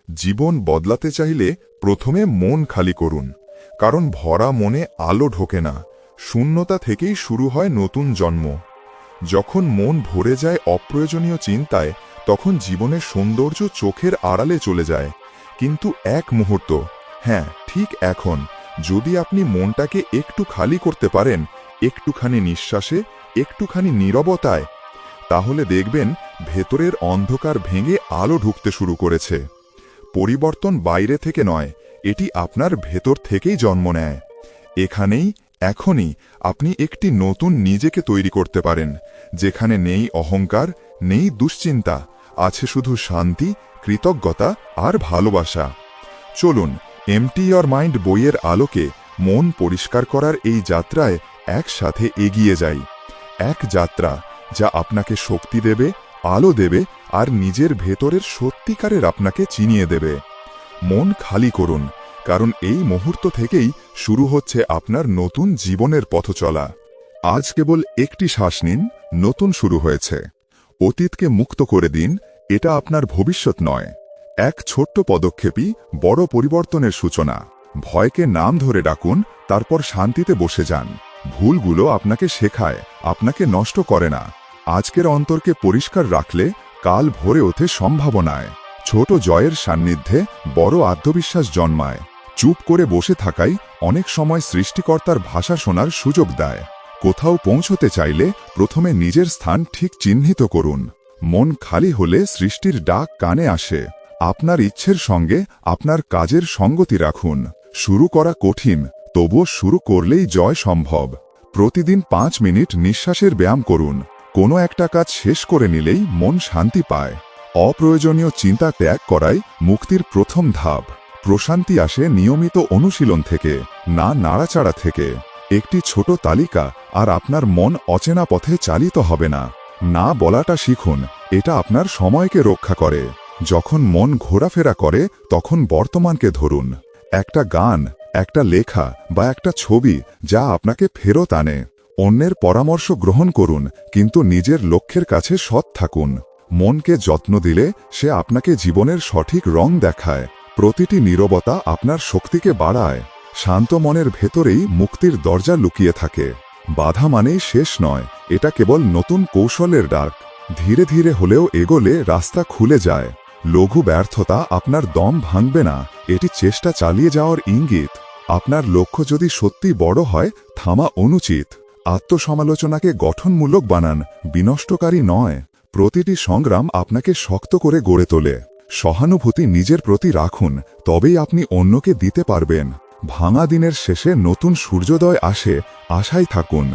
জীবন বদলাতে চাইলে প্রথমে মন খালি করুন, কারণ ভরা মনে আলো ঢোকে না। শূন্যতা থেকেই শুরু হয় নতুন জন্ম। যখন মন ভরে যায় অপ্রয়োজনীয় চিন্তায়, তখন জীবনের সৌন্দর্য চোখের আড়ালে চলে যায়। কিন্তু এক মুহূর্ত, হ্যাঁ ঠিক এখন, যদি আপনি মনটাকে একটু খালি করতে পারেন, একটুখানি নিঃশ্বাসে, একটুখানি নীরবতায়, তাহলে দেখবেন ভেতরের অন্ধকার ভেঙে আলো ঢুকতে শুরু করেছে। পরিবর্তন বাইরে থেকে নয়, এটি আপনার ভেতর থেকেই জন্ম নেয়। এখানেই, এখনই আপনি একটি নতুন নিজেকে তৈরি করতে পারেন, যেখানে নেই অহংকার, নেই দুশ্চিন্তা, আছে শুধু শান্তি, কৃতজ্ঞতা আর ভালোবাসা। চলুন এমটি ইওর মাইন্ড বইয়ের আলোকে মন পরিষ্কার করার এই যাত্রায় একসাথে এগিয়ে যাই। এক যাত্রা যা আপনাকে শক্তি দেবে, আলো দেবে আর নিজের ভেতরের সত্যিকারের আপনাকে চিনিয়ে দেবে। মন খালি করুন, কারণ এই মুহূর্ত থেকেই শুরু হচ্ছে আপনার নতুন জীবনের পথ চলা। আজ কেবল একটি শ্বাস নিন, নতুন শুরু হয়েছে। অতীতকে মুক্ত করে দিন, এটা আপনার ভবিষ্যৎ নয়। এক ছোট্ট পদক্ষেপই বড় পরিবর্তনের সূচনা। ভয়কে নাম ধরে ডাকুন, তারপর শান্তিতে বসে যান। ভুলগুলো আপনাকে শেখায়, আপনাকে নষ্ট করে না। আজকের অন্তরকে পরিষ্কার রাখলে কাল ভরে ওঠে সম্ভাবনায়। ছোট জয়ের সান্নিধ্যে বড় আত্মবিশ্বাস জন্মায়। চুপ করে বসে থাকাই অনেক সময় সৃষ্টিকর্তার ভাষা শোনার সুযোগ দেয়। কোথাও পৌঁছতে চাইলে প্রথমে নিজের স্থান ঠিক চিহ্নিত করুন। মন খালি হলে সৃষ্টির ডাক কানে আসে। আপনার ইচ্ছের সঙ্গে আপনার কাজের সঙ্গতি রাখুন। শুরু করা কঠিন, তবুও শুরু করলেই জয় সম্ভব। প্রতিদিন 5 মিনিট নিঃশ্বাসের ব্যায়াম করুন। কোনো একটা কাজ শেষ করে নিলেই মন শান্তি পায়। অপ্রয়োজনীয় চিন্তা ত্যাগ করাই মুক্তির প্রথম ধাপ। প্রশান্তি আসে নিয়মিত অনুশীলন থেকে, না নাড়াচাড়া থেকে। একটি ছোট তালিকা আর আপনার মন অচেনা পথে চালিত হবে না। না বলাটা শিখুন, এটা আপনার সময়কে রক্ষা করে। যখন মন ঘোরাফেরা করে, তখন বর্তমানকে ধরুন। একটা গান, একটা লেখা বা একটা ছবি যা আপনাকে ফেরত আনে। অন্যের পরামর্শ গ্রহণ করুন, কিন্তু নিজের লক্ষ্যের কাছে সৎ থাকুন। মনকে যত্ন দিলে সে আপনাকে জীবনের সঠিক রং দেখায়। প্রতিটি নীরবতা আপনার শক্তিকে বাড়ায়। শান্ত মনের ভেতরেই মুক্তির দরজা লুকিয়ে থাকে। বাধা মানেই শেষ নয়, এটা কেবল নতুন কৌশলের ডাক। ধীরে ধীরে হলেও এগোলে রাস্তা খুলে যায়। লঘু ব্যর্থতা আপনার দম ভাঙবে না, এটি চেষ্টা চালিয়ে যাওয়ার ইঙ্গিত। আপনার লক্ষ্য যদি সত্যি বড় হয়, থামা অনুচিত। আত্মসমালোচনাকে গঠনমূলক বানান, বিনষ্টকারী নয়। প্রতিটি সংগ্রাম আপনাকে শক্ত করে গড়ে তোলে। সহানুভূতি নিজের প্রতি রাখুন, তবেই আপনি অন্যকে দিতে পারবেন। ভাঙা দিনের শেষে নতুন সূর্যোদয় আসে, আশায় থাকুন।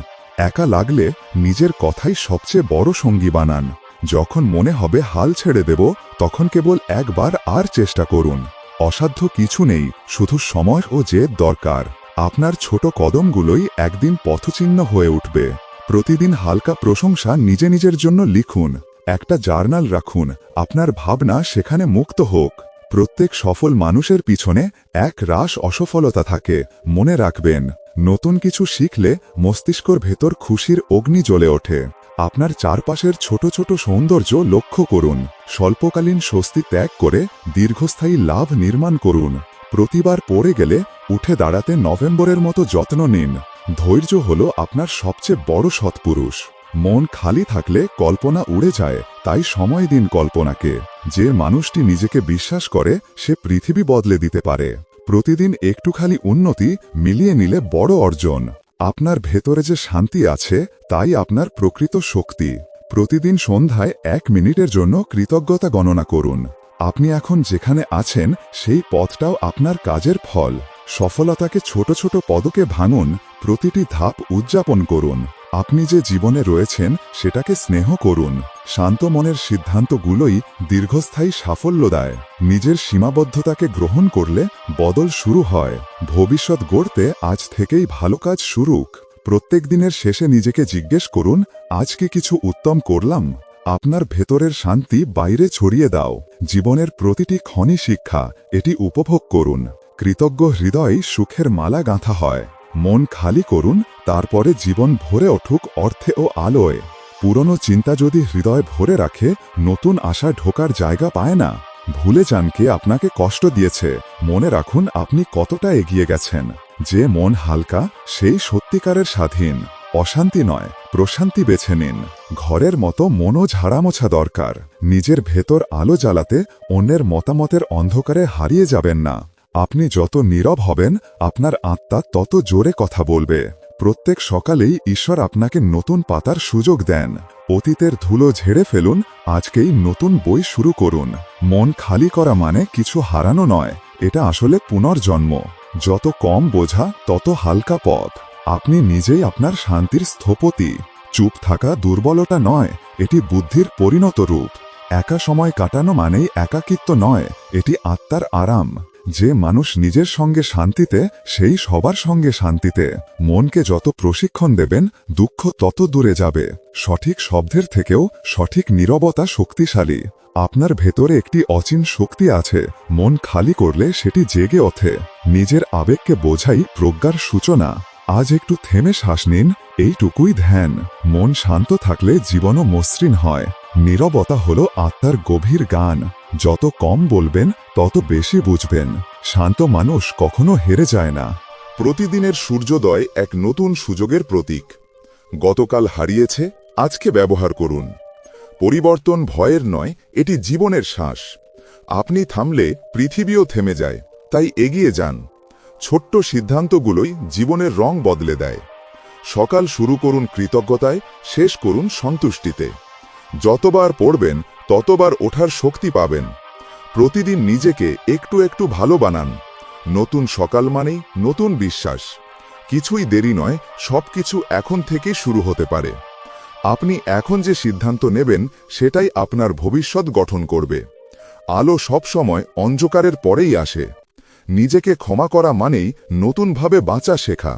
একা লাগলে নিজের কথাই সবচেয়ে বড় সঙ্গী বানান। যখন মনে হবে হাল ছেড়ে দেব, তখন কেবল একবার আর চেষ্টা করুন। অসাধ্য কিছু নেই, শুধু সময় ও জেদ দরকার। আপনার ছোট কদমগুলোই একদিন পথচিহ্ন হয়ে উঠবে। প্রতিদিন হালকা প্রশংসা নিজের জন্য লিখুন। একটা জার্নাল রাখুন, আপনার ভাবনা সেখানে মুক্ত হোক। প্রত্যেক সফল মানুষের পিছনে এক রাশ অসফলতা থাকে, মনে রাখবেন। নতুন কিছু শিখলে মস্তিষ্কর ভেতর খুশির অগ্নি জ্বলে ওঠে। আপনার চারপাশের ছোট ছোট সৌন্দর্য লক্ষ্য করুন। স্বল্পকালীন স্বস্তি ত্যাগ করে দীর্ঘস্থায়ী লাভ নির্মাণ করুন। প্রতিবার পড়ে গেলে উঠে দাঁড়াতে নভেম্বরের মতো যত্ন নিন। ধৈর্য হল আপনার সবচেয়ে বড় সৎপুরুষ। মন খালি থাকলে কল্পনা উড়ে যায়, তাই সময় দিন কল্পনাকে। যে মানুষটি নিজেকে বিশ্বাস করে, সে পৃথিবী বদলে দিতে পারে। প্রতিদিন একটু খালি উন্নতি মিলিয়ে নিলে বড় অর্জন। আপনার ভেতরে যে শান্তি আছে, তাই আপনার প্রকৃত শক্তি। প্রতিদিন সন্ধ্যায় 1 মিনিটের জন্য কৃতজ্ঞতা গণনা করুন। আপনি এখন যেখানে আছেন, সেই পথটাও আপনার কাজের ফল। সফলতাকে ছোট ছোট পদকে ভাঙুন, প্রতিটি ধাপ উদযাপন করুন। আপনি যে জীবনে রয়েছেন, সেটাকে স্নেহ করুন। শান্ত মনের সিদ্ধান্তগুলোই দীর্ঘস্থায়ী সাফল্য দেয়। নিজের সীমাবদ্ধতাকে গ্রহণ করলে বদল শুরু হয়। ভবিষ্যৎ গড়তে আজ থেকেই ভালো কাজ শুরুক। প্রত্যেক দিনের শেষে নিজেকে জিজ্ঞেস করুন, আজকে কিছু উত্তম করলাম? আপনার ভেতরের শান্তি বাইরে ছড়িয়ে দাও। জীবনের প্রতিটি ক্ষণই শিক্ষা, এটি উপভোগ করুন। কৃতজ্ঞ হৃদয় সুখের মালা গাঁথা হয়। মন খালি করুন, তারপরে জীবন ভরে উঠুক অর্থে ও আলোয়। পুরনো চিন্তা যদি হৃদয় ভরে রাখে, নতুন আশা ঢোকার জায়গা পায় না। ভুলে যান কে আপনাকে কষ্ট দিয়েছে, মনে রাখুন আপনি কতটা এগিয়ে গেছেন। যে মন হালকা সেই সত্যিকারের স্বাধীন। অশান্তি নয়, প্রশান্তি বেছে নিন। ঘরের মতো মনও ঝাড়ামোছা দরকার। নিজের ভেতর আলো জ্বালাতে অন্যের মতামতের অন্ধকারে হারিয়ে যাবেন না। আপনি যত নীরব হবেন আপনার আত্মা তত জোরে কথা বলবে। প্রত্যেক সকালেই ঈশ্বর আপনাকে নতুন পাতার সুযোগ দেন। অতীতের ধুলো ঝেড়ে ফেলুন, আজকেই নতুন বই শুরু করুন। মন খালি করা মানে কিছু হারানো নয়, এটা আসলে পুনর্জন্ম। যত কম বোঝা তত হালকা পথ। আপনি নিজেই আপনার শান্তির স্থপতি। চুপ থাকা দুর্বলতা নয়, এটি বুদ্ধির পরিণত রূপ। একা সময় কাটানো মানেই একাকিত্ব নয়, এটি আত্মার আরাম। যে মানুষ নিজের সঙ্গে শান্তিতে সেই সবার সঙ্গে শান্তিতে। মনকে যত প্রশিক্ষণ দেবেন দুঃখ তত দূরে যাবে। সঠিক শব্দের থেকেও সঠিক নীরবতা শক্তিশালী। আপনার ভেতরে একটি অচিন শক্তি আছে, মন খালি করলে সেটি জেগে ওঠে। নিজের আবেগকে বোঝাই প্রজ্ঞার সূচনা। আজ একটু থেমে শ্বাস নিন, এইটুকুই ধ্যান। মন শান্ত থাকলে জীবনও মসৃণ হয়। নীরবতা হলো আত্মার গভীর গান। যত কম বলবেন তত বেশি বুঝবেন। শান্ত মানুষ কখনো হেরে যায় না। প্রতিদিনের সূর্যোদয় এক নতুন সুযোগের প্রতীক। গতকাল হারিয়েছে, আজকে ব্যবহার করুন। পরিবর্তন ভয়ের নয়, এটি জীবনের শ্বাস। আপনি থামলে পৃথিবীও থেমে যায়, তাই এগিয়ে যান। ছোট্ট সিদ্ধান্তগুলোই জীবনের রং বদলে দেয়। সকাল শুরু করুন কৃতজ্ঞতায়, শেষ করুন সন্তুষ্টিতে। যতবার পড়বেন ততবার ওঠার শক্তি পাবেন। প্রতিদিন নিজেকে একটু একটু ভালো বানান। নতুন সকাল মানেই নতুন বিশ্বাস। কিছুই দেরি নয়, সবকিছু এখন থেকেই শুরু হতে পারে। আপনি এখন যে সিদ্ধান্ত নেবেন সেটাই আপনার ভবিষ্যৎ গঠন করবে। আলো সবসময় অন্ধকারের পরেই আসে। নিজেকে ক্ষমা করা মানেই নতুনভাবে বাঁচা শেখা।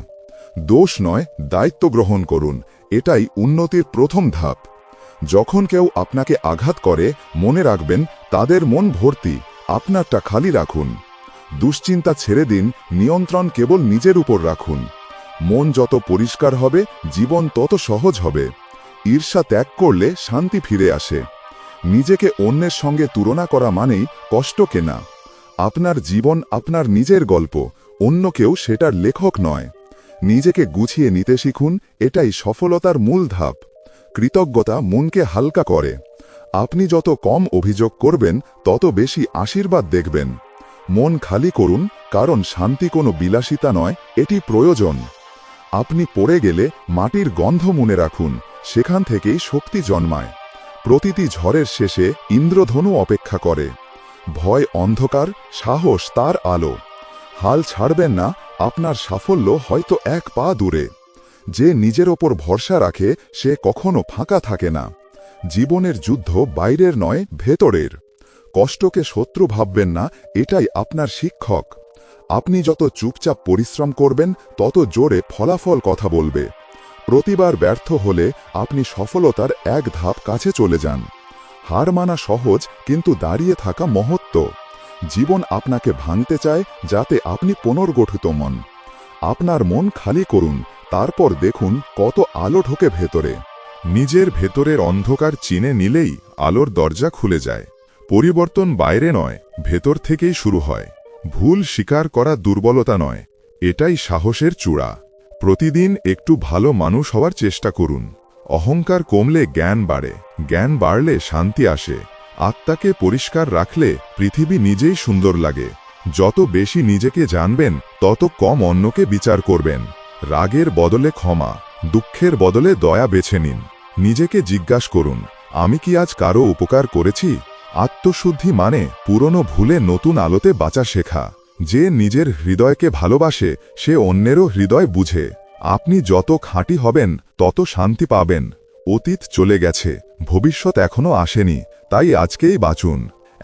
দোষ নয়, দায়িত্ব গ্রহণ করুন, এটাই উন্নতির প্রথম ধাপ। যখন কেউ আপনাকে আঘাত করে মনে রাখবেন তাদের মন ভর্তি, আপনারটা খালি রাখুন। দুশ্চিন্তা ছেড়ে দিন, নিয়ন্ত্রণ কেবল নিজের উপর রাখুন। মন যত পরিষ্কার হবে জীবন তত সহজ হবে। ঈর্ষা ত্যাগ করলে শান্তি ফিরে আসে। নিজেকে অন্যের সঙ্গে তুলনা করা মানেই কষ্ট কেনা। আপনার জীবন আপনার নিজের গল্প, অন্য কেউ সেটার লেখক নয়। নিজেকে গুছিয়ে নিতে শিখুন, এটাই সফলতার মূল ধাপ। কৃতজ্ঞতা মনকে হালকা করে। আপনি যত কম অভিযোগ করবেন তত বেশি আশীর্বাদ দেখবেন। মন খালি করুন, কারণ শান্তি কোনো বিলাসিতা নয়, এটি প্রয়োজন। আপনি পড়ে গেলে মাটির গন্ধ মনে রাখুন, সেখান থেকেই শক্তি জন্মায়। প্রতিটি ঝড়ের শেষে ইন্দ্রধনু অপেক্ষা করে। ভয় অন্ধকার, সাহস তার আলো। হাল ছাড়বেন না, আপনার সাফল্য হয়তো এক পা দূরে। যে নিজের ওপর ভরসা রাখে সে কখনো ফাঁকা থাকে না। জীবনের যুদ্ধ বাইরের নয়, ভেতরের। কষ্টকে শত্রু ভাববেন না, এটাই আপনার শিক্ষক। আপনি যত চুপচাপ পরিশ্রম করবেন তত জোরে ফলাফল কথা বলবে। প্রতিবার ব্যর্থ হলে আপনি সফলতার এক ধাপ কাছে চলে যান। হার মানা সহজ, কিন্তু দাঁড়িয়ে থাকা মহত্ব। জীবন আপনাকে ভাঙতে চায় যাতে আপনি পুনর্গঠিত হন। আপনার মন খালি করুন, তারপর দেখুন কত আলো ঢোকে ভেতরে। নিজের ভেতরের অন্ধকার চিনে নিলেই আলোর দরজা খুলে যায়। পরিবর্তন বাইরে নয়, ভেতর থেকেই শুরু হয়। ভুল স্বীকার করা দুর্বলতা নয়, এটাই সাহসের চূড়া। প্রতিদিন একটু ভালো মানুষ হওয়ার চেষ্টা করুন। অহংকার কমলে জ্ঞান বাড়ে, জ্ঞান বাড়লে শান্তি আসে। আত্মাকে পরিষ্কার রাখলে পৃথিবী নিজেই সুন্দর লাগে। যত বেশি নিজেকে জানবেন তত কম অন্যকে বিচার করবেন। রাগের বদলে ক্ষমা, দুঃখের বদলে দয়া বেছে নিন। নিজেকে জিজ্ঞাসা করুন, আমি কি আজ কারো উপকার করেছি? আত্মশুদ্ধি মানে পুরনো ভুলে নতুন আলোতে বাঁচা শেখা। যে নিজের হৃদয়কে ভালোবাসে সে অন্যেরও হৃদয় বুঝে। আপনি যত খাঁটি হবেন তত শান্তি পাবেন। অতীত চলে গেছে, ভবিষ্যৎ এখনো আসেনি, তাই আজকেই বাঁচুন।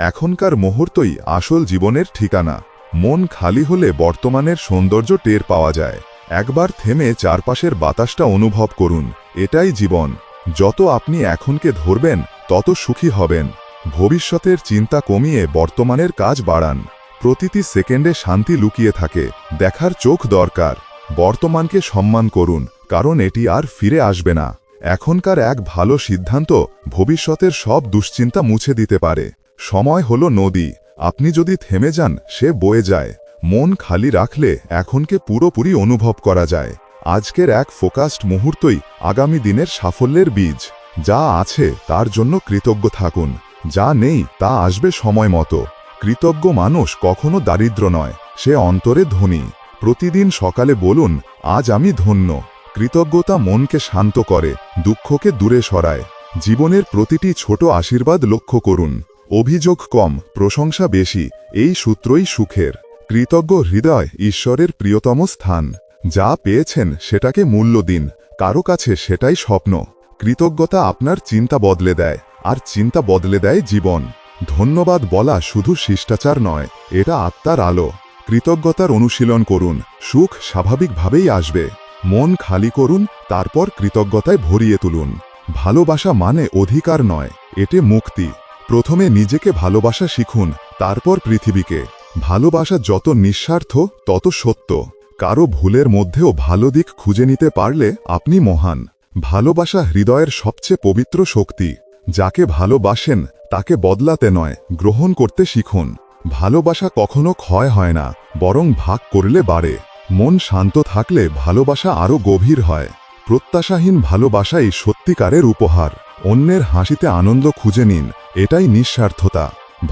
এখনকার মুহূর্তই আসল জীবনের ঠিকানা। মন খালি হলে বর্তমানের সৌন্দর্য টের পাওয়া যায়। একবার থেমে চারপাশের বাতাসটা অনুভব করুন, এটাই জীবন। যত আপনি এখনকে ধরবেন তত সুখী হবেন। ভবিষ্যতের চিন্তা কমিয়ে বর্তমানের কাজ বাড়ান। প্রতিটি সেকেন্ডে শান্তি লুকিয়ে থাকে, দেখার চোখ দরকার। বর্তমানকে সম্মান করুন, কারণ এটি আর ফিরে আসবে না। এখনকার এক ভালো সিদ্ধান্ত ভবিষ্যতের সব দুশ্চিন্তা মুছে দিতে পারে। সময় হলো নদী, আপনি যদি থেমে যান সে বয়ে যায়। মন খালি রাখলে এখনকে পুরোপুরি অনুভব করা যায়। আজকের এক ফোকাসড মুহূর্তই আগামী দিনের সাফল্যের বীজ। যা আছে তার জন্য কৃতজ্ঞ থাকুন, যা নেই তা আসবে সময় মতো। কৃতজ্ঞ মানুষ কখনো দারিদ্র নয়, সে অন্তরে ধনী। প্রতিদিন সকালে বলুন, আজ আমি ধন্য। কৃতজ্ঞতা মনকে শান্ত করে, দুঃখকে দূরে সরায়। জীবনের প্রতিটি ছোট আশীর্বাদ লক্ষ্য করুন। অভিযোগ কম, প্রশংসা বেশি, এই সূত্রই সুখের। কৃতজ্ঞ হৃদয় ঈশ্বরের প্রিয়তম স্থান। যা পেয়েছেন সেটাকে মূল্য দিন, কারো কাছে সেটাই স্বপ্ন। কৃতজ্ঞতা আপনার চিন্তা বদলে দেয়, আর চিন্তা বদলে দেয় জীবন। ধন্যবাদ বলা শুধু শিষ্টাচার নয়, এটা আত্মার আলো। কৃতজ্ঞতার অনুশীলন করুন, সুখ স্বাভাবিকভাবেই আসবে। মন খালি করুন, তারপর কৃতজ্ঞতায় ভরিয়ে তুলুন। ভালোবাসা মানে অধিকার নয়, এতে মুক্তি। প্রথমে নিজেকে ভালোবাসা শিখুন, তারপর পৃথিবীকে। ভালোবাসা যত নিঃস্বার্থ তত সত্য। কারো ভুলের মধ্যেও ভালো দিক খুঁজে নিতে পারলে আপনি মহান। ভালোবাসা হৃদয়ের সবচেয়ে পবিত্র শক্তি। যাকে ভালোবাসেন তাকে বদলাতে নয়, গ্রহণ করতে শিখুন। ভালোবাসা কখনো ক্ষয় হয় না, বরং ভাগ করলে বাড়ে। মন শান্ত থাকলে ভালোবাসা আরও গভীর হয়। প্রত্যাশাহীন ভালোবাসাই সত্যিকারের উপহার। অন্যের হাসিতে আনন্দ খুঁজে নিন, এটাই নিঃস্বার্থতা।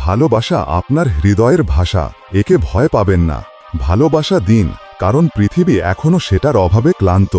ভালোবাসা আপনার হৃদয়ের ভাষা, একে ভয় পাবেন না। ভালোবাসা দিন, কারণ পৃথিবী এখনও সেটার অভাবে ক্লান্ত।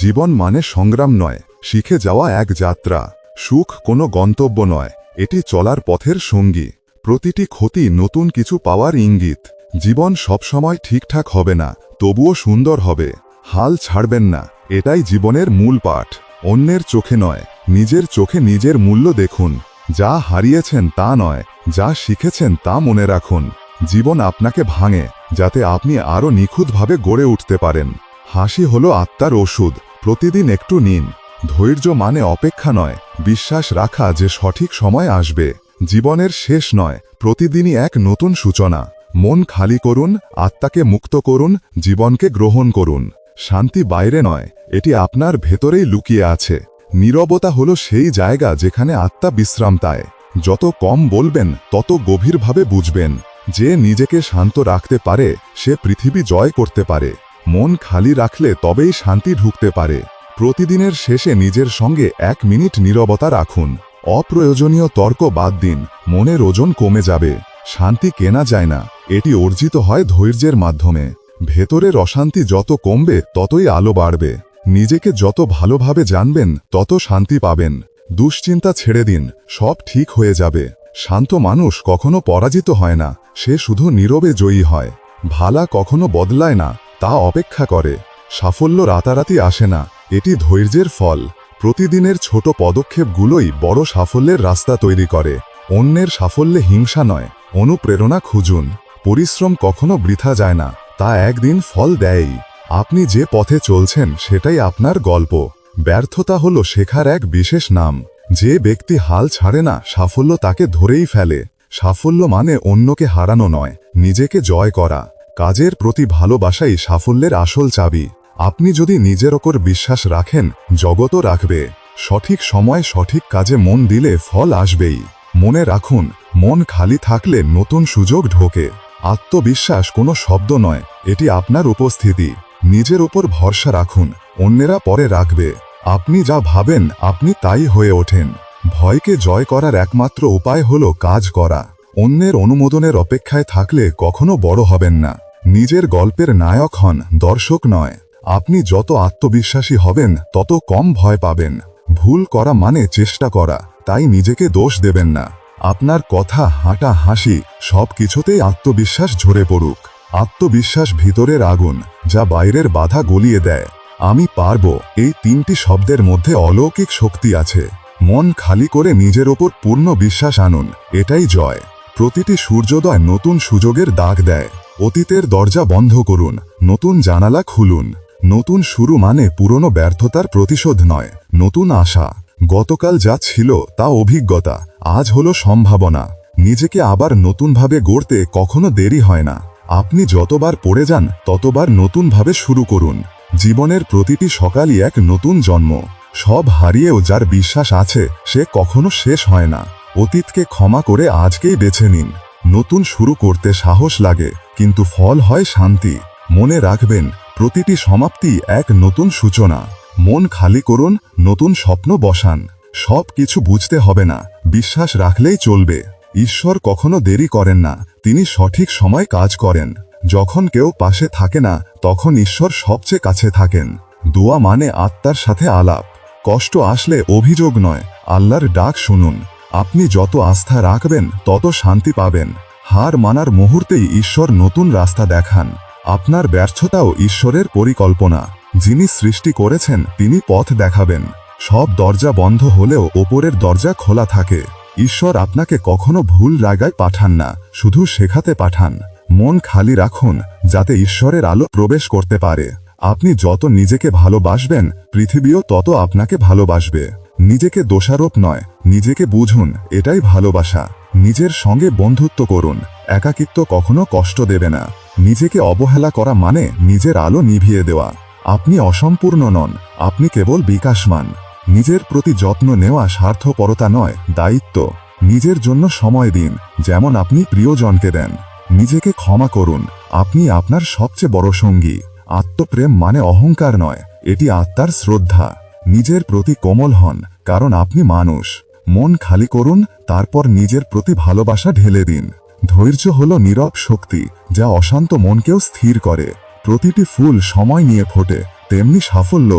জীবন মানে সংগ্রাম নয়, শিখে যাওয়া এক যাত্রা। সুখ কোনো গন্তব্য নয়, এটি চলার পথের সঙ্গী। প্রতিটি ক্ষতি নতুন কিছু পাওয়ার ইঙ্গিত। জীবন সবসময় ঠিকঠাক হবে না, তবুও সুন্দর হবে। হাল ছাড়বেন না, এটাই জীবনের মূল পাঠ। অন্যের চোখে নয়, নিজের চোখে নিজের মূল্য দেখুন। যা হারিয়েছেন তা নয়, যা শিখেছেন তা মনে রাখুন। জীবন আপনাকে ভাঙে, যাতে আপনি আরও নিখুঁতভাবে গড়ে উঠতে পারেন। হাসি হলো আত্মার ওষুধ, প্রতিদিন একটু নিন। ধৈর্য মানে অপেক্ষা নয়, বিশ্বাস রাখা যে সঠিক সময় আসবে। জীবনের শেষ নয়, প্রতিদিনই এক নতুন সূচনা। মন খালি করুন, আত্মাকে মুক্ত করুন, জীবনকে গ্রহণ করুন। শান্তি বাইরে নয়, এটি আপনার ভেতরেই লুকিয়ে আছে। নীরবতা হলো সেই জায়গা যেখানে আত্মা বিশ্রাম পায়। যত কম বলবেন তত গভীরভাবে বুঝবেন। যে নিজেকে শান্ত রাখতে পারে সে পৃথিবী জয় করতে পারে। মন খালি রাখলে তবেই শান্তি ঢুকতে পারে। প্রতিদিনের শেষে নিজের সঙ্গে 1 মিনিট নীরবতা রাখুন। অপ্রয়োজনীয় তর্ক বাদ দিন, মনের ওজন কমে যাবে। শান্তি কেনা যায় না, এটি অর্জিত হয় ধৈর্যের মাধ্যমে। ভেতরের অশান্তি যত কমবে ততই আলো বাড়বে। নিজেকে যত ভালোভাবে জানবেন তত শান্তি পাবেন। দুশ্চিন্তা ছেড়ে দিন, সব ঠিক হয়ে যাবে। শান্ত মানুষ কখনো পরাজিত হয় না, সে শুধু নীরবে জয়ী হয়। ভালা কখনো বদলায় না, তা অপেক্ষা করে। সাফল্য রাতারাতি আসে না, এটি ধৈর্যের ফল। প্রতিদিনের ছোট পদক্ষেপগুলোই বড় সাফল্যের রাস্তা তৈরি করে। অন্যের সাফল্যে হিংসা নয়, অনুপ্রেরণা খুঁজুন। পরিশ্রম কখনো বৃথা যায় না, তা একদিন ফল দেয়ই। আপনি যে পথে চলছেন সেটাই আপনার গল্প। ব্যর্থতা হলো শেখার এক বিশেষ নাম। যে ব্যক্তি হাল ছাড়ে না, সাফল্য তাকে ধরেই ফেলে। সাফল্য মানে অন্যকে হারানো নয়, নিজেকে জয় করা। কাজের প্রতি ভালোবাসাই সাফল্যের আসল চাবি। আপনি যদি নিজের ওপর বিশ্বাস রাখেন, জগতও রাখবে। সঠিক সময় সঠিক কাজে মন দিলে ফল আসবেই। মনে রাখুন, মন খালি থাকলে নতুন সুযোগ ঢোকে। আত্মবিশ্বাস কোনো শব্দ নয়, এটি আপনার উপস্থিতি। নিজের ওপর ভরসা রাখুন, অন্যেরা পরে রাখবে। আপনি যা ভাবেন আপনি তাই হয়ে ওঠেন। ভয়কে জয় করার একমাত্র উপায় হলো কাজ করা। অন্যের অনুমোদনের অপেক্ষায় থাকলে কখনো বড় হবেন না। নিজের গল্পের নায়ক হন, দর্শক নয়। আপনি যত আত্মবিশ্বাসী হবেন তত কম ভয় পাবেন। ভুল করা মানে চেষ্টা করা, তাই নিজেকে দোষ দেবেন না। আপনার কথা, হাঁটা, হাসি সব কিছুতেই আত্মবিশ্বাস ঝরে পড়ুক। আত্মবিশ্বাস ভিতরের আগুন, যা বাইরের বাধা গলিয়ে দেয়। আমি পারবো, এই 3টি শব্দের মধ্যে অলৌকিক শক্তি আছে। মন খালি করে নিজের ওপর পূর্ণ বিশ্বাস আনুন, এটাই জয়। প্রতিটি সূর্যোদয় নতুন সুযোগের দাগ দেয়। অতীতের দরজা বন্ধ করুন, নতুন জানালা খুলুন। নতুন শুরু মানে পুরনো ব্যর্থতার প্রতিশোধ নয়, নতুন আশা। গতকাল যা ছিল তা অভিজ্ঞতা, আজ হলো সম্ভাবনা। নিজেকে আবার নতুনভাবে গড়তে কখনো দেরি হয় না। আপনি যতবার পড়ে যান ততবার নতুনভাবে শুরু করুন। জীবনের প্রতিটি সকালই এক নতুন জন্ম। সব হারিয়েও যার বিশ্বাস আছে সে কখনো শেষ হয় না। অতীতকে ক্ষমা করে আজকেই বেছে নিন। নতুন শুরু করতে সাহস লাগে, কিন্তু ফল হয় শান্তি। মনে রাখবেন, প্রতিটি সমাপ্তি এক নতুন সূচনা। মন খালি করুন, নতুন স্বপ্ন বসান। সব কিছু বুঝতে হবে না, বিশ্বাস রাখলেই চলবে। ঈশ্বর কখনো দেরি করেন না, তিনি সঠিক সময় কাজ করেন। যখন কেউ পাশে থাকে না, তখন ঈশ্বর সবচেয়ে কাছে থাকেন। দোয়া মানে আত্মার সাথে আলাপ। কষ্ট আসলে অভিযোগ নয়, আল্লাহর ডাক শুনুন। আপনি যত আস্থা রাখবেন তত শান্তি পাবেন। হার মানার মুহূর্তেই ঈশ্বর নতুন রাস্তা দেখান। আপনার ব্যর্থতাও ঈশ্বরের পরিকল্পনা। যিনি সৃষ্টি করেছেন তিনি পথ দেখাবেন। সব দরজা বন্ধ হলেও ওপরের দরজা খোলা থাকে। ঈশ্বর আপনাকে কখনো ভুল জায়গায় পাঠান না, শুধু শেখাতে পাঠান। মন খালি রাখুন, যাতে ঈশ্বরের আলো প্রবেশ করতে পারে। আপনি যত নিজেকে ভালোবাসবেন, পৃথিবীও তত আপনাকে ভালোবাসবে। নিজেকে দোষারোপ নয়, নিজেকে বুঝুন, এটাই ভালোবাসা। নিজের সঙ্গে বন্ধুত্ব করুন, একাকিত্ব কখনো কষ্ট দেবে না। নিজেকে অবহেলা করা মানে নিজের আলো নিভিয়ে দেওয়া। আপনি অসম্পূর্ণ নন, আপনি কেবল বিকাশমান। নিজের প্রতি যত্ন নেওয়া স্বার্থপরতা নয়, দায়িত্ব। নিজের জন্য সময় দিন, যেমন আপনি প্রিয়জনকে দেন। নিজেকে ক্ষমা করুন, আপনি আপনার সবচেয়ে বড় সঙ্গী। আত্মপ্রেম মানে অহংকার নয়, এটি আত্মার শ্রদ্ধা। নিজের প্রতি কোমল হন, কারণ আপনি মানুষ। মন খালি করুন, তারপর নিজের প্রতি ভালোবাসা ঢেলে দিন। ধৈর্য হল নীরব শক্তি, যা অশান্ত মনকেও স্থির করে। প্রতিটি ফুল সময় নিয়ে ফোটে, তেমনি সাফল্য।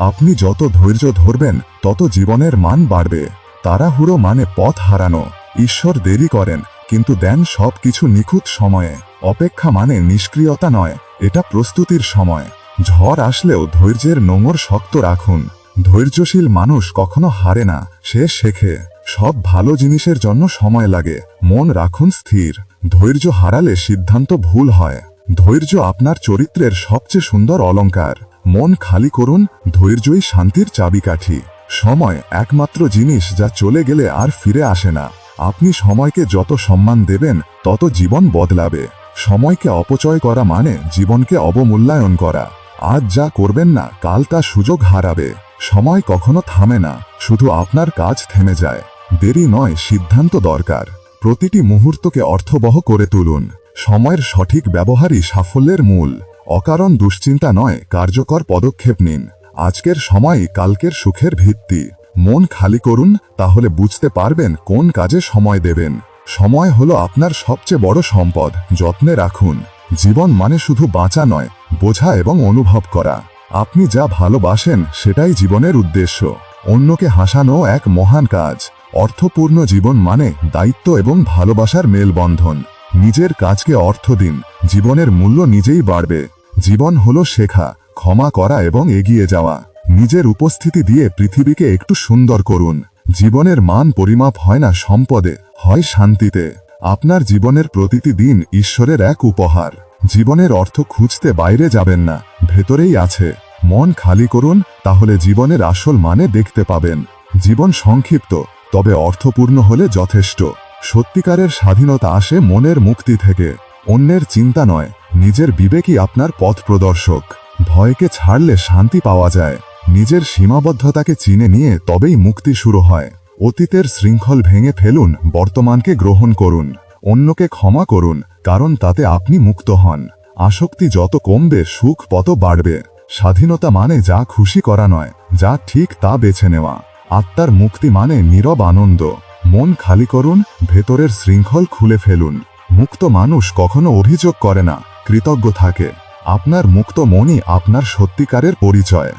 আপনি যত ধৈর্য ধরবেন, তত জীবনের মান বাড়বে। তাড়াহুড়ো মানে পথ হারানো। ঈশ্বর দেরি করেন, কিন্তু দেন সব কিছু নিখুঁত সময়ে। অপেক্ষা মানে নিষ্ক্রিয়তা নয়, এটা প্রস্তুতির সময়। ঝড় আসলেও ধৈর্যের নোঙর শক্ত রাখুন। ধৈর্যশীল মানুষ কখনো হারে না, সে শেখে। সব ভালো জিনিসের জন্য সময় লাগে, মন রাখুন স্থির। ধৈর্য হারালে সিদ্ধান্ত ভুল হয়। ধৈর্য আপনার চরিত্রের সবচেয়ে সুন্দর অলংকার। মন খালি করুন, ধৈর্যই শান্তির চাবিকাঠি। সময় একমাত্র জিনিস যা চলে গেলে আর ফিরে আসে না। আপনি সময়কে যত সম্মান দেবেন, তত জীবন বদলাবে। সময়কে অপচয় করা মানে জীবনকে অবমূল্যায়ন করা। আজ যা করবেন না, কাল তা সুযোগ হারাবে। সময় কখনো থামে না, শুধু আপনার কাজ থেমে যায়। দেরি নয়, সিদ্ধান্ত দরকার। প্রতিটি মুহূর্তকে অর্থবহ করে তুলুন। সময়ের সঠিক ব্যবহারই সাফল্যের মূল। অকারণ দুশ্চিন্তা নয়, কার্যকর পদক্ষেপ নিন। আজকের সময়ই কালকের সুখের ভিত্তি। মন খালি করুন, তাহলে বুঝতে পারবেন কোন কাজে সময় দেবেন। সময় হলো আপনার সবচেয়ে বড় সম্পদ, যত্নে রাখুন। জীবন মানে শুধু বাঁচা নয়, বোঝা এবং অনুভব করা। আপনি যা ভালোবাসেন সেটাই জীবনের উদ্দেশ্য। অন্যকে হাসানো এক মহান কাজ। অর্থপূর্ণ জীবন মানে দায়িত্ব এবং ভালোবাসার মেলবন্ধন। নিজের কাজকে অর্থ দিন, জীবনের মূল্য নিজেই বাড়বে। জীবন হলো শেখা, ক্ষমা করা এবং এগিয়ে যাওয়া। নিজের উপস্থিতি দিয়ে পৃথিবীকে একটু সুন্দর করুন। জীবনের মান পরিমাপ হয় না সম্পদে, হয় শান্তিতে। আপনার জীবনের প্রতিটি দিন ঈশ্বরের এক উপহার। জীবনের অর্থ খুঁজতে বাইরে যাবেন না, ভেতরেই আছে। মন খালি করুন, তাহলে জীবনের আসল মানে দেখতে পাবেন। জীবন সংক্ষিপ্ত, তবে অর্থপূর্ণ হলে যথেষ্ট। সত্যিকারের স্বাধীনতা আসে মনের মুক্তি থেকে, অন্যের চিন্তা নয়। নিজের বিবেকই আপনার পথ প্রদর্শক। ভয়কে ছাড়লে শান্তি পাওয়া যায়। নিজের সীমাবদ্ধতাকে চিনে নিয়ে তবেই মুক্তি শুরু হয়। অতীতের শৃঙ্খল ভেঙে ফেলুন, বর্তমানকে গ্রহণ করুন। অন্যকে ক্ষমা করুন, কারণ তাতে আপনি মুক্ত হন। আসক্তি যত কমবে, সুখ তত বাড়বে। স্বাধীনতা মানে যা খুশি করা নয়, যা ঠিক তা বেছে নেওয়া। আত্মার মুক্তি মানে নীরব আনন্দ। মন খালি করুন, ভেতরের শৃঙ্খল খুলে ফেলুন। মুক্ত মানুষ কখনো অভিযোগ করে না, কৃতজ্ঞ থাকে। আপনার মুক্ত মনই আপনার সত্যিকারের পরিচয়।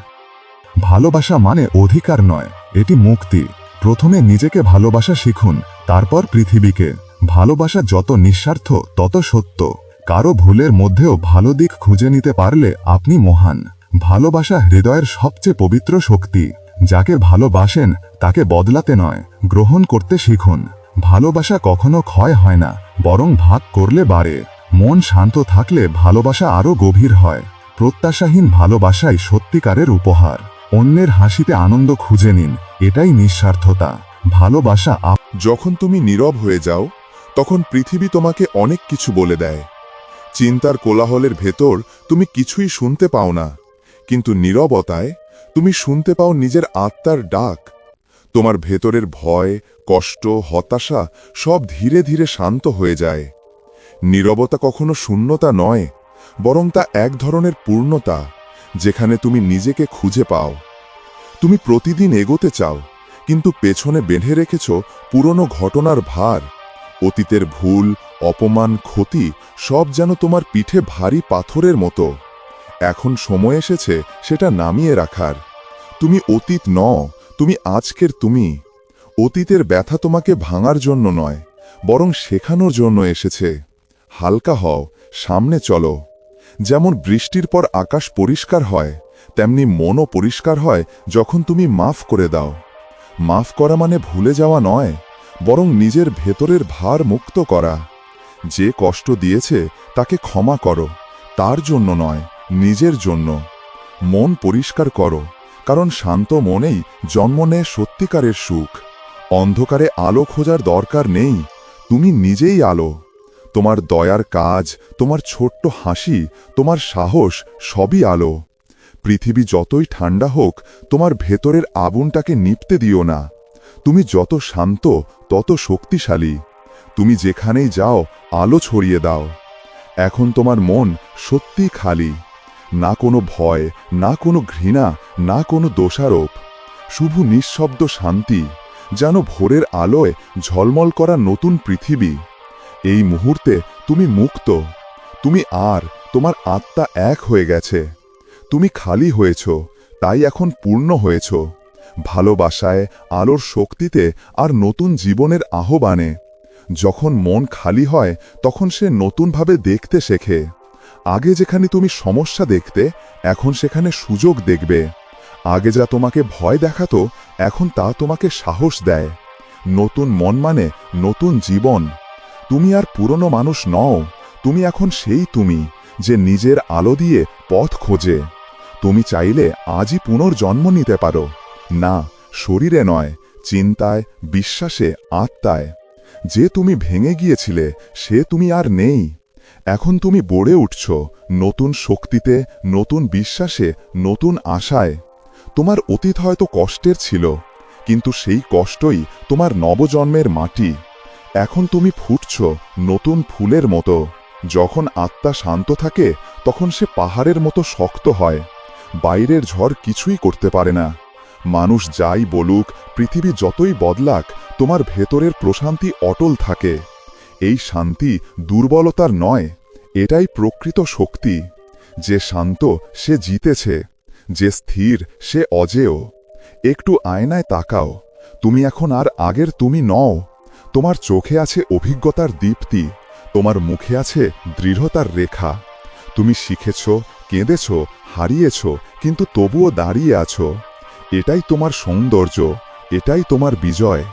ভালোবাসা মানে অধিকার নয়, এটি মুক্তি। প্রথমে নিজেকে ভালোবাসা শিখুন, তারপর পৃথিবীকে। ভালোবাসা যত নিঃস্বার্থ, তত সত্য। কারো ভুলের মধ্যেও ভালো দিক খুঁজে নিতে পারলে আপনি মহান। ভালোবাসা হৃদয়ের সবচেয়ে পবিত্র শক্তি। যাকে ভালোবাসেন তাকে বদলাতে নয়, গ্রহণ করতে শিখুন। ভালোবাসা কখনো ক্ষয় হয় না, বরং ভাগ করলে বাড়ে। মন শান্ত থাকলে ভালোবাসা আরও গভীর হয়। প্রত্যাশাহীন ভালোবাসাই সত্যিকারের উপহার। অন্যের হাসিতে আনন্দ খুঁজে নিন, এটাই নিঃস্বার্থতা। ভালোবাসা যখন তুমি নীরব হয়ে যাও, তখন পৃথিবী তোমাকে অনেক কিছু বলে দেয়। চিন্তার কোলাহলের ভেতর তুমি কিছুই শুনতে পাও না, কিন্তু নীরবতায় তুমি শুনতে পাও নিজের আত্মার ডাক। তোমার ভেতরের ভয়, কষ্ট, হতাশা সব ধীরে ধীরে শান্ত হয়ে যায়। নীরবতা কখনো শূন্যতা নয়, বরং তা এক ধরনের পূর্ণতা, যেখানে তুমি নিজেকে খুঁজে পাও। তুমি প্রতিদিন এগোতে চাও, কিন্তু পেছনে বেঁধে রেখেছ পুরনো ঘটনার ভার। অতীতের ভুল, অপমান, ক্ষতি সব যেন তোমার পিঠে ভারী পাথরের মতো। এখন সময় এসেছে সেটা নামিয়ে রাখার। তুমি অতীত নও, তুমি আজকের তুমি। অতীতের ব্যথা তোমাকে ভাঙার জন্য নয়, বরং শেখানোর জন্য এসেছে। হালকা হও, সামনে চলো। যেমন বৃষ্টির পর আকাশ পরিষ্কার হয়, তেমনি মনও পরিষ্কার হয় যখন তুমি মাফ করে দাও। মাফ করা মানে ভুলে যাওয়া নয়, বরং নিজের ভেতরের ভার মুক্ত করা। যে কষ্ট দিয়েছে তাকে ক্ষমা করো, তার জন্য নয়, নিজের জন্য। মন পরিষ্কার করো, কারণ শান্ত মনেই জন্ম নেয় সত্যিকারের সুখ। অন্ধকারে আলো খোঁজার দরকার নেই, তুমি নিজেই আলো। তোমার দয়ার কাজ, তোমার ছোট্ট হাসি, তোমার সাহস সবই আলো। পৃথিবী যতই ঠান্ডা হোক, তোমার ভেতরের আগুনটাকে নিভতে দিও না। তুমি যত শান্ত, তত শক্তিশালী। তুমি যেখানেই যাও, আলো ছড়িয়ে দাও। এখন তোমার মন সত্যি খালি। না কোনো ভয়, না কোনো ঘৃণা, না কোনো দোষারোপ। শুধু নিঃশব্দ শান্তি, যেন ভোরের আলোয় ঝলমল করা নতুন পৃথিবী। এই মুহূর্তে তুমি মুক্ত। তুমি আর তোমার আত্মা এক হয়ে গেছে। তুমি খালি হয়েছ, তাই এখন পূর্ণ হয়েছ। ভালোবাসায়, আলোর শক্তিতে আর নতুন জীবনের আহ্বানে। যখন মন খালি হয়, তখন সে নতুনভাবে দেখতে শেখে। আগে যেখানে তুমি সমস্যা দেখতে, এখন সেখানে সুযোগ দেখবে। আগে যা তোমাকে ভয় দেখাতো, এখন তা তোমাকে সাহস দেয়। নতুন মন মানে নতুন জীবন। তুমি আর পুরনো মানুষ নও, তুমি এখন সেই তুমি, যে নিজের আলো দিয়ে পথ খোঁজে। তুমি চাইলে আজই পুনর্জন্ম নিতে পারো। না, শরীরে নয়, চিন্তায়, বিশ্বাসে, আত্মায়। যে তুমি ভেঙে গিয়েছিলে, সে তুমি আর নেই। এখন তুমি গড়ে উঠছ নতুন শক্তিতে, নতুন বিশ্বাসে, নতুন আশায়। তোমার অতীত হয়তো কষ্টের ছিল, কিন্তু সেই কষ্টই তোমার নবজন্মের মাটি। এখন তুমি ফুটছ নতুন ফুলের মতো। যখন আত্মা শান্ত থাকে, তখন সে পাহাড়ের মতো শক্ত হয়। বাইরের ঝড় কিছুই করতে পারে না। মানুষ যাই বলুক, পৃথিবী যতই বদলাক, তোমার ভেতরের প্রশান্তি অটল থাকে। এই শান্তি দুর্বলতার নয়, এটাই প্রকৃত শক্তি। যে শান্ত সে জিতেছে, যে স্থির সে অজেয়। একটু আয়নায় তাকাও, তুমি এখন আর আগের তুমি নও। তোমার চোখে আছে অভিজ্ঞতার দীপ্তি, তোমার মুখে আছে দৃঢ়তার রেখা। তুমি শিখেছ, কেঁদেছ, হারিয়েছ, কিন্তু তবুও দাঁড়িয়ে আছো। এটাই তোমার সৌন্দর্য, এটাই তোমার বিজয়।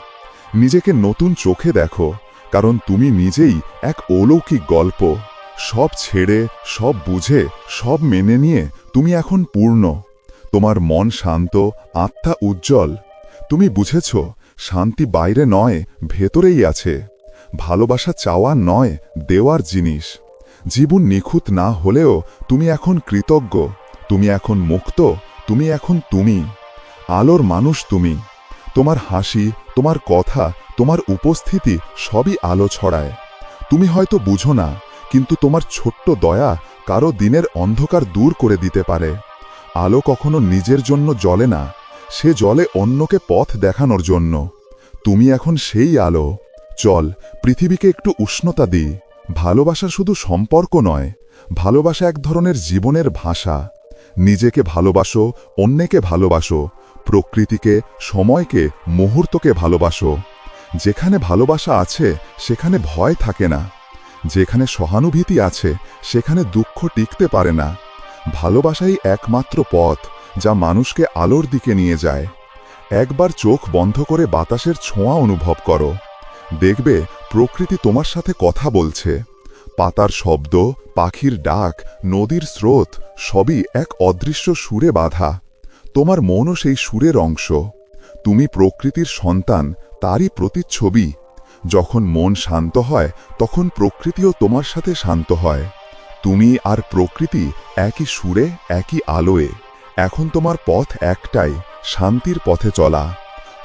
নিজেকে নতুন চোখে দেখো, কারণ তুমি নিজেই এক অলৌকিক গল্প। সব ছেড়ে, সব বুঝে, সব মেনে নিয়ে তুমি এখন পূর্ণ। তোমার মন শান্ত, আত্মা উজ্জ্বল। তুমি বুঝেছ, শান্তি বাইরে নয়, ভেতরেই আছে। ভালোবাসা চাওয়া নয়, দেওয়ার জিনিস। জীবন নিখুঁত না হলেও তুমি এখন কৃতজ্ঞ। তুমি এখন মুক্ত, তুমি এখন তুমি। আলোর মানুষ তুমি। তোমার হাসি, তোমার কথা, তোমার উপস্থিতি সবই আলো ছড়ায়। তুমি হয়তো বুঝো না, কিন্তু তোমার ছোট্ট দয়া কারো দিনের অন্ধকার দূর করে দিতে পারে। আলো কখনো নিজের জন্য জ্বলে না, সে জ্বলে অন্যকে পথ দেখানোর জন্য। তুমি এখন সেই আলো। চল, পৃথিবীকে একটু উষ্ণতা দিই। ভালোবাসা শুধু সম্পর্ক নয়, ভালোবাসা এক ধরনের জীবনের ভাষা। নিজেকে ভালোবাসো, অন্যকে ভালোবাসো, প্রকৃতিকে, সময়কে, মুহূর্তকে ভালোবাসো। যেখানে ভালোবাসা আছে, সেখানে ভয় থাকে না। যেখানে সহানুভূতি আছে, সেখানে দুঃখ টিকতে পারে না। ভালোবাসাই একমাত্র পথ, যা মানুষকে আলোর দিকে নিয়ে যায়। একবার চোখ বন্ধ করে বাতাসের ছোঁয়া অনুভব করো। দেখবে প্রকৃতি তোমার সাথে কথা বলছে। পাতার শব্দ, পাখির ডাক, নদীর স্রোত সবই এক অদৃশ্য সুরে বাঁধা। তোমার মনও সেই সুরের অংশ। তুমি প্রকৃতির সন্তান, তারই প্রতিচ্ছবি। যখন মন শান্ত হয়, তখন প্রকৃতিও তোমার সাথে শান্ত হয়। তুমি আর প্রকৃতি একই সুরে, একই আলোয়। এখন তোমার পথ একটাই, শান্তির পথে চলা।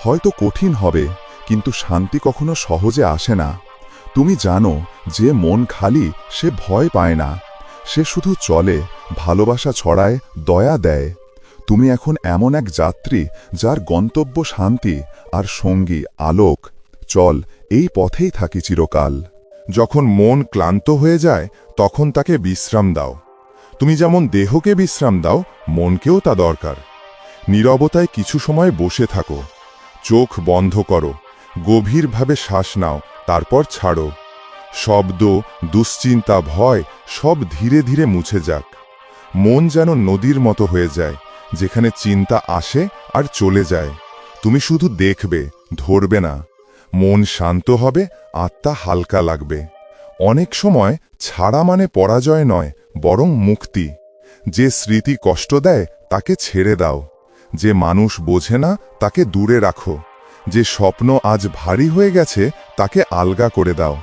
হয়তো কঠিন হবে, কিন্তু শান্তি কখনো সহজে আসে না। তুমি জানো যে মন খালি সে ভয় পায় না, সে শুধু চলে, ভালোবাসা ছড়ায়, দয়া দেয়। তুমি এখন এমন এক যাত্রী যার গন্তব্য শান্তি আর সঙ্গী আলোক। চল, এই পথেই থাকি চিরকাল। যখন মন ক্লান্ত হয়ে যায় তখন তাকে বিশ্রাম দাও। তুমি যেমন দেহকে বিশ্রাম দাও, মনকেও তা দরকার। নীরবতায় কিছু সময় বসে থাকো, চোখ বন্ধ করো, গভীরভাবে শ্বাস নাও, তারপর ছাড়ো। শব্দ, দুশ্চিন্তা, ভয় সব ধীরে ধীরে মুছে যাক। মন যেন নদীর মতো হয়ে যায়, যেখানে চিন্তা আসে আর চলে যায়। তুমি শুধু দেখবে, ধরবে না। মন শান্ত হবে, আত্মা হালকা লাগবে। অনেক সময় ছাড়া মানে পরাজয় নয়, বরং মুক্তি। যে স্মৃতি কষ্ট দেয় তাকে ছেড়ে দাও, যে মানুষ বোঝে না তাকে দূরে রাখো, যে স্বপ্ন আজ ভারী হয়ে গেছে তাকে আলগা করে দাও।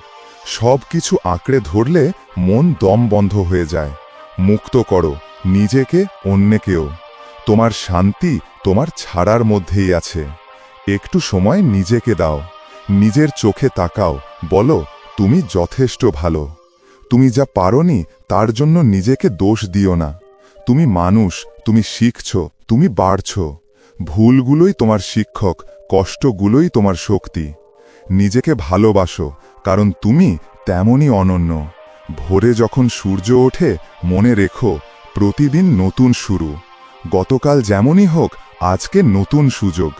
সব কিছু আঁকড়ে ধরলে মন দম বন্ধ হয়ে যায়। মুক্ত করো, নিজেকে, অন্যকেও। তোমার শান্তি তোমার ছাড়ার মধ্যেই আছে। একটু সময় নিজেকে দাও, নিজের চোখে তাকাও, বলো তুমি যথেষ্ট ভালো। তুমি যা পারোনি তার জন্য নিজেকে দোষ দিও না। তুমি মানুষ, তুমি শিখছ, তুমি বাড়ছ। ভুলগুলোই তোমার শিক্ষক, কষ্টগুলোই তোমার শক্তি। নিজেকে ভালোবাসো, কারণ তুমি তেমনই অনন্য। ভোরে যখন সূর্য ওঠে মনে রেখো, প্রতিদিন নতুন শুরু। গতকাল যেমনই হোক, আজকে নতুন সুযোগ।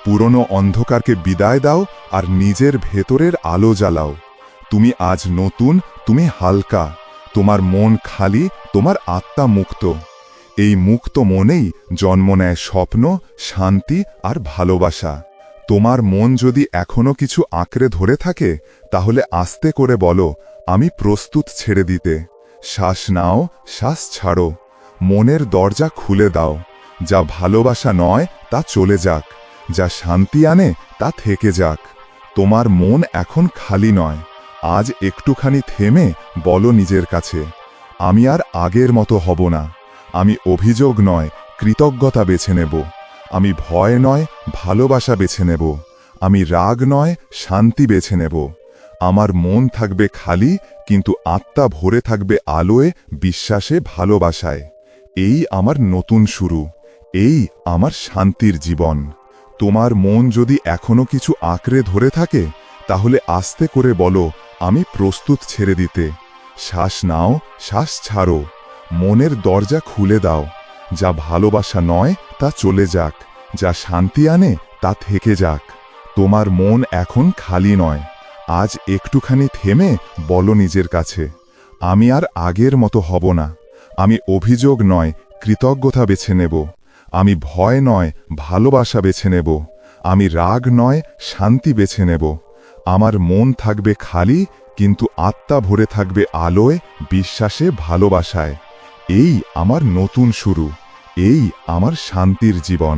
পুরনো অন্ধকারকে বিদায় দাও আর নিজের ভেতরের আলো জ্বালাও। তুমি আজ নতুন, তুমি হালকা। তোমার মন খালি, তোমার আত্মা মুক্ত। এই মুক্ত মনেই জন্ম নেয় স্বপ্ন, শান্তি আর ভালোবাসা। তোমার মন যদি এখনো কিছু আঁকড়ে ধরে থাকে, তাহলে আস্তে করে বলো, আমি প্রস্তুত ছেড়ে দিতে। শ্বাস নাও, শ্বাস ছাড়ো। মনের দরজা খুলে দাও। যা ভালোবাসা নয় তা চলে যাক, যা শান্তি আনে তা থেকে যাক। তোমার মন এখন খালি নয়। আজ একটুখানি থেমে বলো নিজের কাছে, আমি আর আগের মতো হব না। আমি অভিযোগ নয়, কৃতজ্ঞতা বেছে নেব। আমি ভয় নয়, ভালোবাসা বেছে নেব। আমি রাগ নয়, শান্তি বেছে নেব। আমার মন থাকবে খালি, কিন্তু আত্মা ভরে থাকবে আলোয়, বিশ্বাসে, ভালোবাসায়। এই আমার নতুন শুরু, এই আমার শান্তির জীবন। তোমার মন যদি এখনো কিছু আঁকড়ে ধরে থাকে, তাহলে আস্তে করে বলো, আমি প্রস্তুত ছেড়ে দিতে। শ্বাস নাও, শ্বাস ছাড়ো। মনের দরজা খুলে দাও। যা ভালোবাসা নয় তা চলে যাক, যা শান্তি আনে তা থেকে যাক। তোমার মন এখন খালি নয়। আজ একটুখানি থেমে বলো নিজের কাছে, আমি আর আগের মতো হব না। আমি অভিযোগ নয়, কৃতজ্ঞতা বেছে নেব। আমি ভয় নয়, ভালোবাসা বেছে নেব। আমি রাগ নয়, শান্তি বেছে নেব। আমার মন থাকবে খালি, কিন্তু আত্মা ভরে থাকবে আলোয়, বিশ্বাসে, ভালোবাসায়। এই আমার নতুন শুরু, এই আমার শান্তির জীবন।